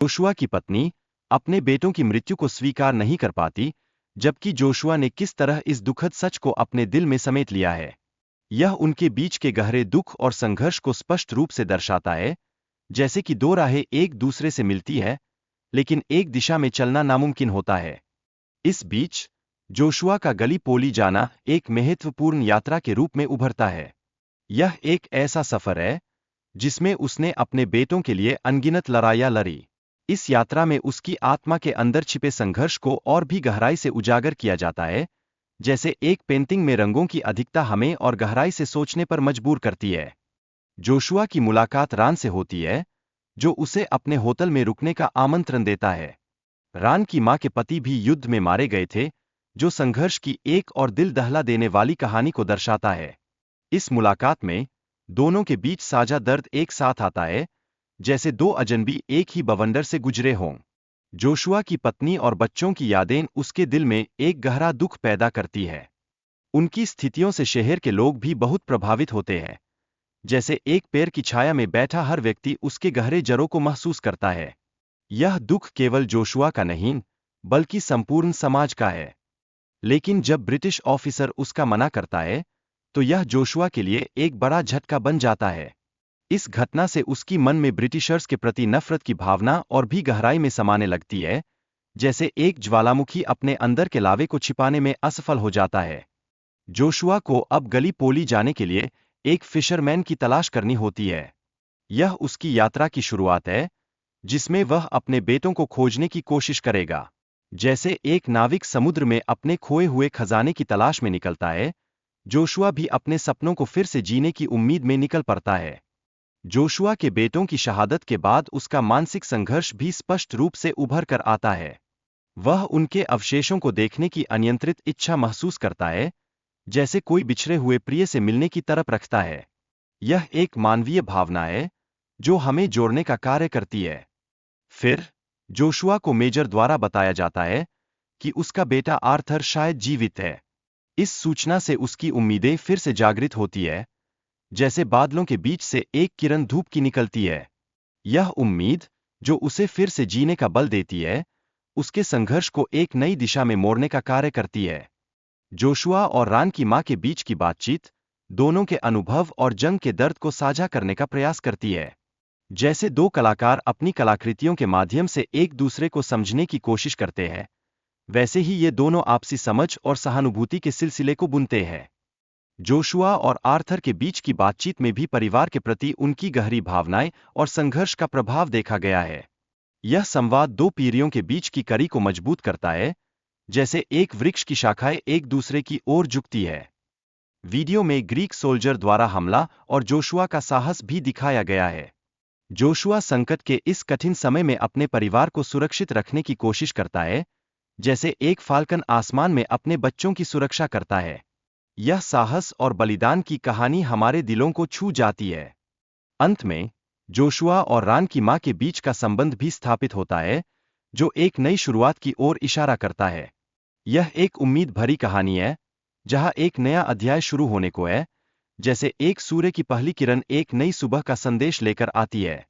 Joshua की पत्नी अपने बेटों की मृत्यु को स्वीकार नहीं कर पाती, जबकि जोशुआ ने किस तरह इस दुखद सच को अपने दिल में समेट लिया है। यह उनके बीच के गहरे दुख और संघर्ष को स्पष्ट रूप से दर्शाता है, जैसे कि दो राहें एक दूसरे से मिलती है, लेकिन एक दिशा में चलना नामुमकिन होता है। इस बीच जोशुआ का गलीपोली जाना एक महत्वपूर्ण यात्रा के रूप में उभरता है। यह एक ऐसा सफर है जिसमें उसने अपने बेटों के लिए अनगिनत लड़ाइयां लड़ी। इस यात्रा में उसकी आत्मा के अंदर छिपे संघर्ष को और भी गहराई से उजागर किया जाता है, जैसे एक पेंटिंग में रंगों की अधिकता हमें और गहराई से सोचने पर मजबूर करती है। जोशुआ की मुलाकात रान से होती है, जो उसे अपने होटल में रुकने का आमंत्रण देता है। रान की मां के पति भी युद्ध में मारे गए थे, जो संघर्ष की एक और दिल दहला देने वाली कहानी को दर्शाता है। इस मुलाकात में दोनों के बीच साझा दर्द एक साथ आता है, जैसे दो अजनबी एक ही बवंडर से गुजरे हों। जोशुआ की पत्नी और बच्चों की यादें उसके दिल में एक गहरा दुख पैदा करती है। उनकी स्थितियों से शहर के लोग भी बहुत प्रभावित होते हैं, जैसे एक पेड़ की छाया में बैठा हर व्यक्ति उसके गहरे जड़ों को महसूस करता है। यह दुख केवल जोशुआ का नहीं, बल्कि संपूर्ण समाज का है। लेकिन जब ब्रिटिश ऑफिसर उसका मना करता है, तो यह जोशुआ के लिए एक बड़ा झटका बन जाता है। इस घटना से उसकी मन में ब्रिटिशर्स के प्रति नफरत की भावना और भी गहराई में समाने लगती है, जैसे एक ज्वालामुखी अपने अंदर के लावे को छिपाने में असफल हो जाता है। जोशुआ को अब गलीपोली जाने के लिए एक फिशरमैन की तलाश करनी होती है। यह उसकी यात्रा की शुरुआत है, जिसमें वह अपने बेटों को खोजने की कोशिश करेगा। जैसे एक नाविक समुद्र में अपने खोए हुए खजाने की तलाश में निकलता है, जोशुआ भी अपने सपनों को फिर से जीने की उम्मीद में निकल पड़ता है। जोशुआ के बेटों की शहादत के बाद उसका मानसिक संघर्ष भी स्पष्ट रूप से उभर कर आता है। वह उनके अवशेषों को देखने की अनियंत्रित इच्छा महसूस करता है, जैसे कोई बिछड़े हुए प्रिय से मिलने की तरफ रखता है। यह एक मानवीय भावना है, जो हमें जोड़ने का कार्य करती है। फिर जोशुआ को मेजर द्वारा बताया जाता है कि उसका बेटा आर्थर शायद जीवित है। इस सूचना से उसकी उम्मीदें फिर से जागृत होती है, जैसे बादलों के बीच से एक किरण धूप की निकलती है। यह उम्मीद, जो उसे फिर से जीने का बल देती है, उसके संघर्ष को एक नई दिशा में मोड़ने का कार्य करती है। जोशुआ और रान की मां के बीच की बातचीत दोनों के अनुभव और जंग के दर्द को साझा करने का प्रयास करती है। जैसे दो कलाकार अपनी कलाकृतियों के माध्यम से एक दूसरे को समझने की कोशिश करते हैं, वैसे ही ये दोनों आपसी समझ और सहानुभूति के सिलसिले को बुनते हैं। जोशुआ और आर्थर के बीच की बातचीत में भी परिवार के प्रति उनकी गहरी भावनाएं और संघर्ष का प्रभाव देखा गया है। यह संवाद दो पीढ़ियों के बीच की कड़ी को मजबूत करता है, जैसे एक वृक्ष की शाखाएं एक दूसरे की ओर झुकती है। वीडियो में ग्रीक सोल्जर द्वारा हमला और जोशुआ का साहस भी दिखाया गया है। जोशुआ संकट के इस कठिन समय में अपने परिवार को सुरक्षित रखने की कोशिश करता है, जैसे एक फाल्कन आसमान में अपने बच्चों की सुरक्षा करता है। यह साहस और बलिदान की कहानी हमारे दिलों को छू जाती है। अंत में जोशुआ और रान की मां के बीच का संबंध भी स्थापित होता है, जो एक नई शुरुआत की ओर इशारा करता है। यह एक उम्मीद भरी कहानी है, जहां एक नया अध्याय शुरू होने को है, जैसे एक सूर्य की पहली किरण एक नई सुबह का संदेश लेकर आती है।